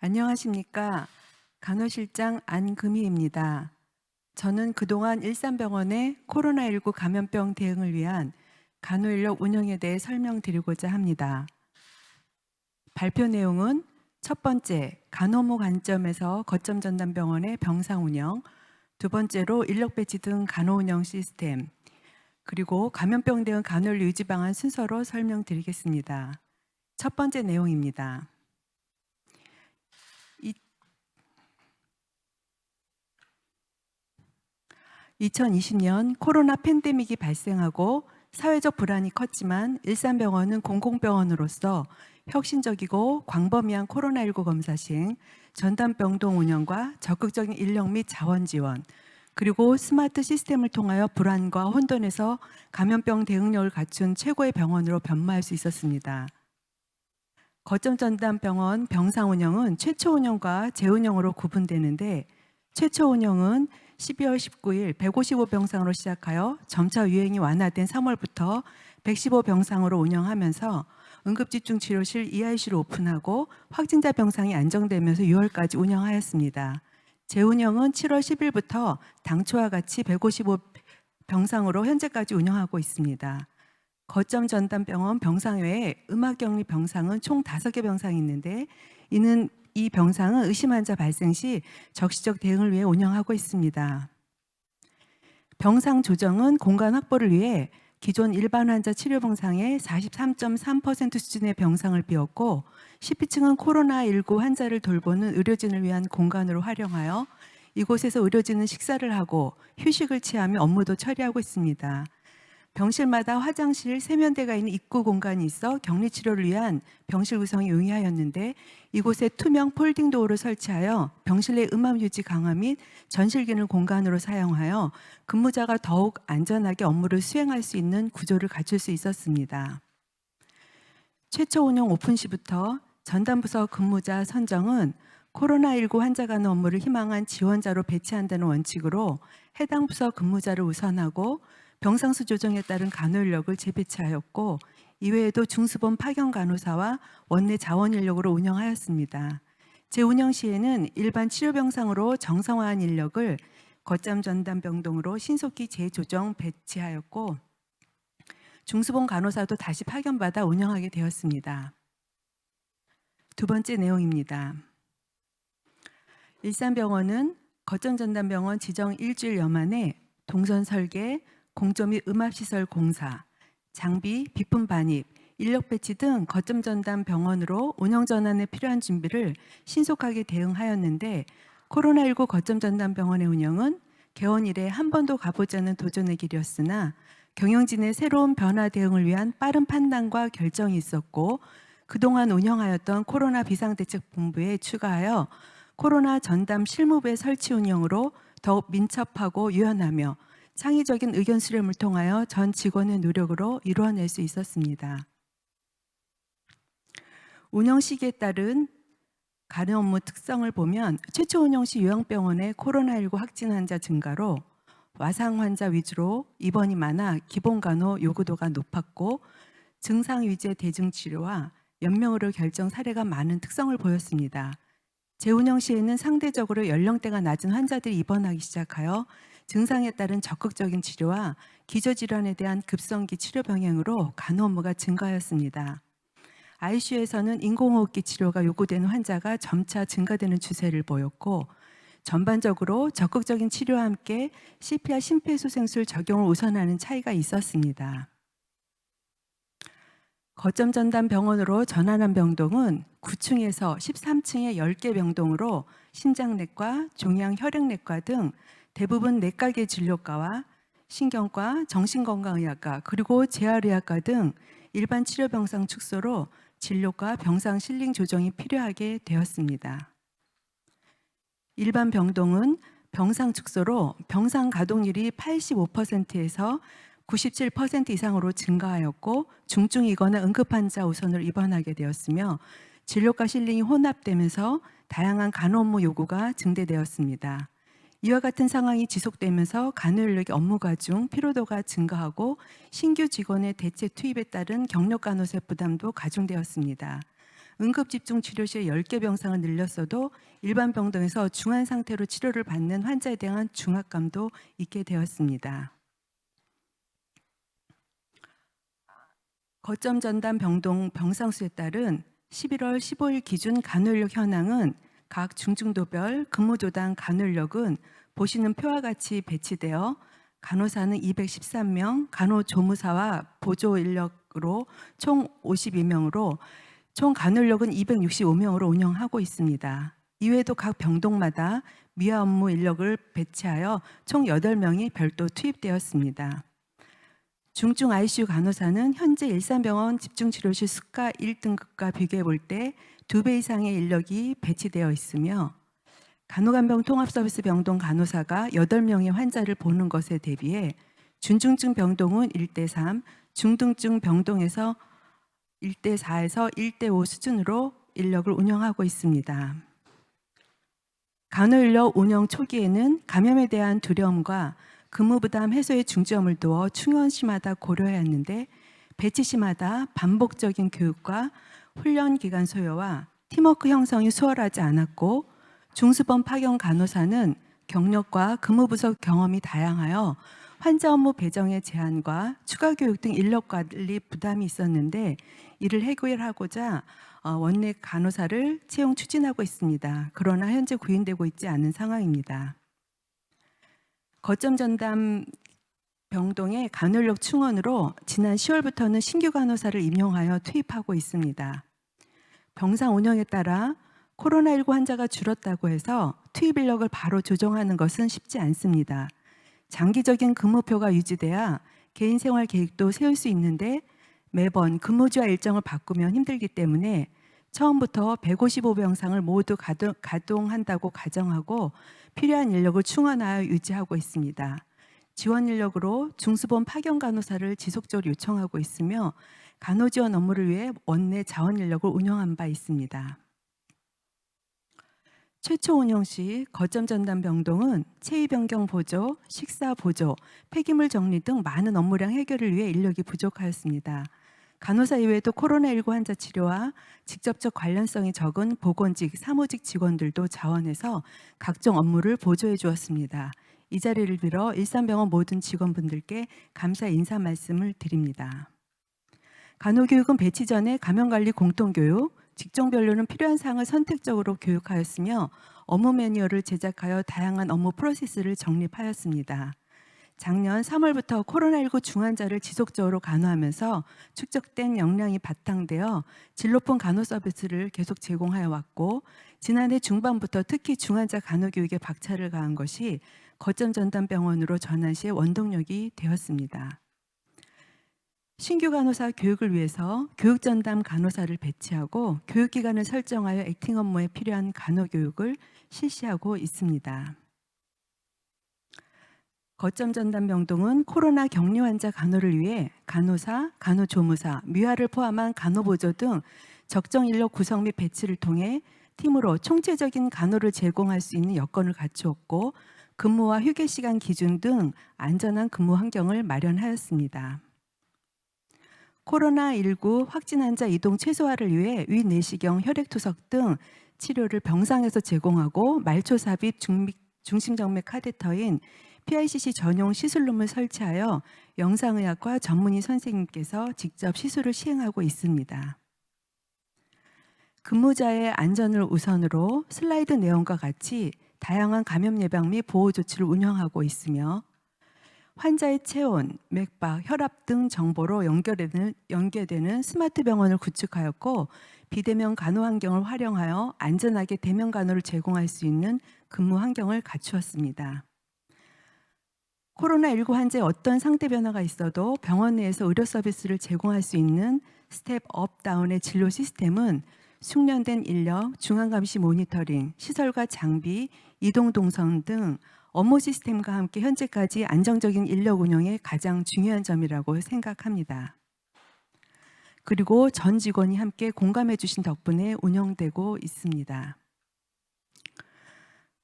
안녕하십니까. 간호실장 안금희입니다. 저는 그동안 일산병원의 코로나19 감염병 대응을 위한 간호인력 운영에 대해 설명드리고자 합니다. 발표 내용은 첫 번째, 간호무 관점에서 거점전담병원의 병상 운영, 두 번째로 인력 배치 등 간호 운영 시스템, 그리고 감염병 대응 간호인력 유지 방안 순서로 설명드리겠습니다. 첫 번째 내용입니다. 2020년 코로나 팬데믹이 발생하고 사회적 불안이 컸지만 일산병원은 공공병원으로서 혁신적이고 광범위한 코로나19 검사 시행, 전담병동 운영과 적극적인 인력 및 자원 지원, 그리고 스마트 시스템을 통하여 불안과 혼돈에서 감염병 대응력을 갖춘 최고의 병원으로 변모할 수 있었습니다. 거점 전담병원 병상 운영은 최초 운영과 재운영으로 구분되는데, 최초 운영은 12월 19일 155병상으로 시작하여 점차 유행이 완화된 3월부터 115병상으로 운영하면서 응급집중치료실 EIC를 오픈하고 확진자 병상이 안정되면서 6월까지 운영하였습니다. 재운영은 7월 10일부터 당초와 같이 155병상으로 현재까지 운영하고 있습니다. 거점 전담병원 병상 외에 음압격리 병상은 총 5개 병상이 있는데, 이 병상은 의심 환자 발생 시 적시적 대응을 위해 운영하고 있습니다. 병상 조정은 공간 확보를 위해 기존 일반 환자 치료 병상의 43.3% 수준의 병상을 비웠고, 10피층은 코로나19 환자를 돌보는 의료진을 위한 공간으로 활용하여 이곳에서 의료진은 식사를 하고 휴식을 취하며 업무도 처리하고 있습니다. 병실마다 화장실, 세면대가 있는 입구 공간이 있어 격리 치료를 위한 병실 구성이 용이하였는데, 이곳에 투명 폴딩 도어를 설치하여 병실 내 음압 유지 강화 및 전실 기능 공간으로 사용하여 근무자가 더욱 안전하게 업무를 수행할 수 있는 구조를 갖출 수 있었습니다. 최초 운영 오픈 시부터 전담부서 근무자 선정은 코로나19 환자 간호 업무를 희망한 지원자로 배치한다는 원칙으로 해당 부서 근무자를 우선하고 병상수 조정에 따른 간호 인력을 재배치하였고, 이외에도 중수본 파견 간호사와 원내 자원 인력으로 운영하였습니다. 재운영 시에는 일반 치료병상으로 정상화한 인력을 거점 전담병동으로 신속히 재조정 배치하였고, 중수본 간호사도 다시 파견받아 운영하게 되었습니다. 두 번째 내용입니다. 일산병원은 거점 전담병원 지정 일주일여 만에 동선 설계, 공조 및 음압시설 공사, 장비, 비품 반입, 인력 배치 등 거점 전담 병원으로 운영 전환에 필요한 준비를 신속하게 대응하였는데, 코로나19 거점 전담 병원의 운영은 개원 이래 한 번도 가보지 않은 도전의 길이었으나 경영진의 새로운 변화 대응을 위한 빠른 판단과 결정이 있었고, 그동안 운영하였던 코로나 비상대책본부에 추가하여 코로나 전담 실무부의 설치 운영으로 더욱 민첩하고 유연하며 창의적인 의견 수렴을 통하여 전 직원의 노력으로 이루어낼 수 있었습니다. 운영 시기에 따른 간호 업무 특성을 보면, 최초 운영 시 요양병원의 코로나19 확진 환자 증가로 와상 환자 위주로 입원이 많아 기본 간호 요구도가 높았고, 증상 위주의 대증 치료와 연명의료 결정 사례가 많은 특성을 보였습니다. 재운영 시에는 상대적으로 연령대가 낮은 환자들이 입원하기 시작하여 증상에 따른 적극적인 치료와 기저질환에 대한 급성기 치료 병행으로 간호 업무가 증가하였습니다. ICU에서는 인공호흡기 치료가 요구되는 환자가 점차 증가되는 추세를 보였고, 전반적으로 적극적인 치료와 함께 CPR 심폐소생술 적용을 우선하는 차이가 있었습니다. 거점 전담 병원으로 전환한 병동은 9층에서 13층의 10개 병동으로 심장내과, 종양혈액내과 등 대부분 내과계 진료과와 신경과, 정신건강의학과, 그리고 재활의학과 등 일반 치료병상 축소로 진료과 병상 실링 조정이 필요하게 되었습니다. 일반 병동은 병상 축소로 병상 가동률이 85%에서 97% 이상으로 증가하였고, 중증이거나 응급환자 우선으로 입원하게 되었으며, 진료과 실링이 혼합되면서 다양한 간호 업무 요구가 증대되었습니다. 이와 같은 상황이 지속되면서 간호 인력의 업무 과중, 피로도가 증가하고 신규 직원의 대체 투입에 따른 경력 간호사의 부담도 가중되었습니다. 응급집중치료실 10개 병상을 늘렸어도 일반 병동에서 중환 상태로 치료를 받는 환자에 대한 중압감도 있게 되었습니다. 거점 전담 병동 병상수에 따른 11월 15일 기준 간호인력 현황은 각 중증도별 근무조당 간호인력은 보시는 표와 같이 배치되어 간호사는 213명, 간호조무사와 보조인력으로 총 52명으로 총 간호인력은 265명으로 운영하고 있습니다. 이외에도 각 병동마다 미화 업무 인력을 배치하여 총 8명이 별도 투입되었습니다. 중증 ICU 간호사는 현재 일산병원 집중치료실 수가 1등급과 비교해 볼 때 2배 이상의 인력이 배치되어 있으며 간호간병 통합서비스 병동 간호사가 8명의 환자를 보는 것에 대비해 준중증 병동은 1대3, 중등증 병동에서 1대4에서 1대5 수준으로 인력을 운영하고 있습니다. 간호인력 운영 초기에는 감염에 대한 두려움과 근무 부담 해소에 중점을 두어 충원 시마다 고려해야 했는데 배치 시마다 반복적인 교육과 훈련 기간 소요와 팀워크 형성이 수월하지 않았고 중수범 파견 간호사는 경력과 근무 부서 경험이 다양하여 환자 업무 배정의 제한과 추가 교육 등 인력 관리 부담이 있었는데 이를 해결하고자 원내 간호사를 채용 추진하고 있습니다. 그러나 현재 구인되고 있지 않은 상황입니다. 거점 전담 병동의 간호인력 충원으로 지난 10월부터는 신규 간호사를 임용하여 투입하고 있습니다. 병상 운영에 따라 코로나19 환자가 줄었다고 해서 투입 인력을 바로 조정하는 것은 쉽지 않습니다. 장기적인 근무표가 유지돼야 개인 생활 계획도 세울 수 있는데 매번 근무주와 일정을 바꾸면 힘들기 때문에 처음부터 155병상을 모두 가동한다고 가정하고 필요한 인력을 충원하여 유지하고 있습니다. 지원 인력으로 중수본 파견 간호사를 지속적으로 요청하고 있으며 간호지원 업무를 위해 원내 자원 인력을 운영한 바 있습니다. 최초 운영 시 거점 전담 병동은 체위 변경 보조, 식사 보조, 폐기물 정리 등 많은 업무량 해결을 위해 인력이 부족하였습니다. 간호사 이외에도 코로나19 환자 치료와 직접적 관련성이 적은 보건직, 사무직 직원들도 자원해서 각종 업무를 보조해 주었습니다. 이 자리를 빌어 일산병원 모든 직원분들께 감사 인사 말씀을 드립니다. 간호교육은 배치 전에 감염관리 공통교육, 직종별로는 필요한 사항을 선택적으로 교육하였으며 업무 매뉴얼을 제작하여 다양한 업무 프로세스를 정립하였습니다. 작년 3월부터 코로나19 중환자를 지속적으로 간호하면서 축적된 역량이 바탕되어 질 높은 간호 서비스를 계속 제공하여 왔고 지난해 중반부터 특히 중환자 간호 교육에 박차를 가한 것이 거점 전담 병원으로 전환 시의 원동력이 되었습니다. 신규 간호사 교육을 위해서 교육 전담 간호사를 배치하고 교육기간을 설정하여 액팅 업무에 필요한 간호 교육을 실시하고 있습니다. 거점 전담 병동은 코로나 격리 환자 간호를 위해 간호사, 간호조무사, 미화를 포함한 간호보조 등 적정 인력 구성 및 배치를 통해 팀으로 총체적인 간호를 제공할 수 있는 여건을 갖추었고 근무와 휴게 시간 기준 등 안전한 근무 환경을 마련하였습니다. 코로나19 확진 환자 이동 최소화를 위해 위내시경, 혈액투석 등 치료를 병상에서 제공하고 말초 삽입 중심정맥 카테터인 PICC 전용 시술룸을 설치하여 영상의학과 전문의 선생님께서 직접 시술을 시행하고 있습니다. 근무자의 안전을 우선으로 슬라이드 내용과 같이 다양한 감염 예방 및 보호 조치를 운영하고 있으며 환자의 체온, 맥박, 혈압 등 정보로 연계되는 스마트 병원을 구축하였고 비대면 간호 환경을 활용하여 안전하게 대면 간호를 제공할 수 있는 근무 환경을 갖추었습니다. 코로나19 환자의 어떤 상태 변화가 있어도 병원 내에서 의료 서비스를 제공할 수 있는 스텝 업 다운의 진료 시스템은 숙련된 인력, 중앙감시 모니터링, 시설과 장비, 이동 동선 등 업무 시스템과 함께 현재까지 안정적인 인력 운영의 가장 중요한 점이라고 생각합니다. 그리고 전 직원이 함께 공감해 주신 덕분에 운영되고 있습니다.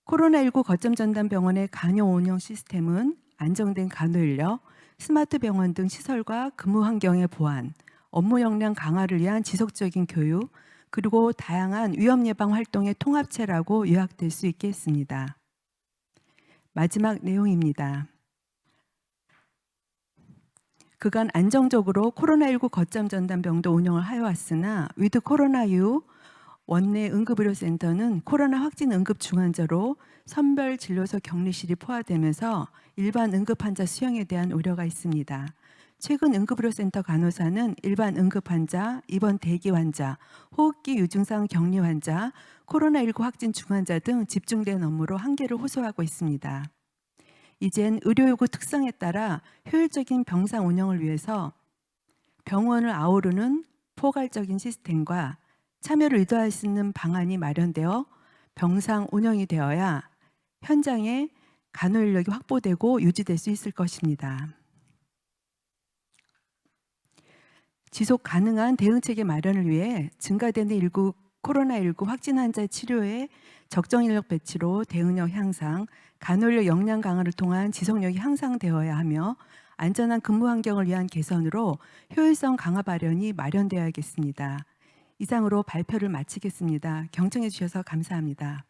코로나19 거점 전담 병원의 간호 운영 시스템은 안정된 간호 인력, 스마트 병원 등 시설과 근무 환경의 보완, 업무 역량 강화를 위한 지속적인 교육, 그리고 다양한 위험 예방 활동의 통합체라고 요약될 수 있겠습니다. 마지막 내용입니다. 그간 안정적으로 코로나19 거점 전담병도 운영을 하여왔으나 위드 코로나 이후 원내 응급의료센터는 코로나 확진 응급 중환자로 선별 진료소 격리실이 포화되면서 일반 응급 환자 수용에 대한 우려가 있습니다. 최근 응급의료센터 간호사는 일반 응급 환자, 입원 대기 환자, 호흡기 유증상 격리 환자, 코로나19 확진 중환자 등 집중된 업무로 한계를 호소하고 있습니다. 이젠 의료요구 특성에 따라 효율적인 병상 운영을 위해서 병원을 아우르는 포괄적인 시스템과 참여를 유도할 수 있는 방안이 마련되어 병상 운영이 되어야 현장에 간호 인력이 확보되고 유지될 수 있을 것입니다. 지속 가능한 대응체계 마련을 위해 증가되는 코로나19 확진 환자 치료에 적정 인력 배치로 대응력 향상, 간호 인력 역량 강화를 통한 지속력이 향상되어야 하며 안전한 근무 환경을 위한 개선으로 효율성 강화 발현이 마련되어야겠습니다. 이상으로 발표를 마치겠습니다. 경청해 주셔서 감사합니다.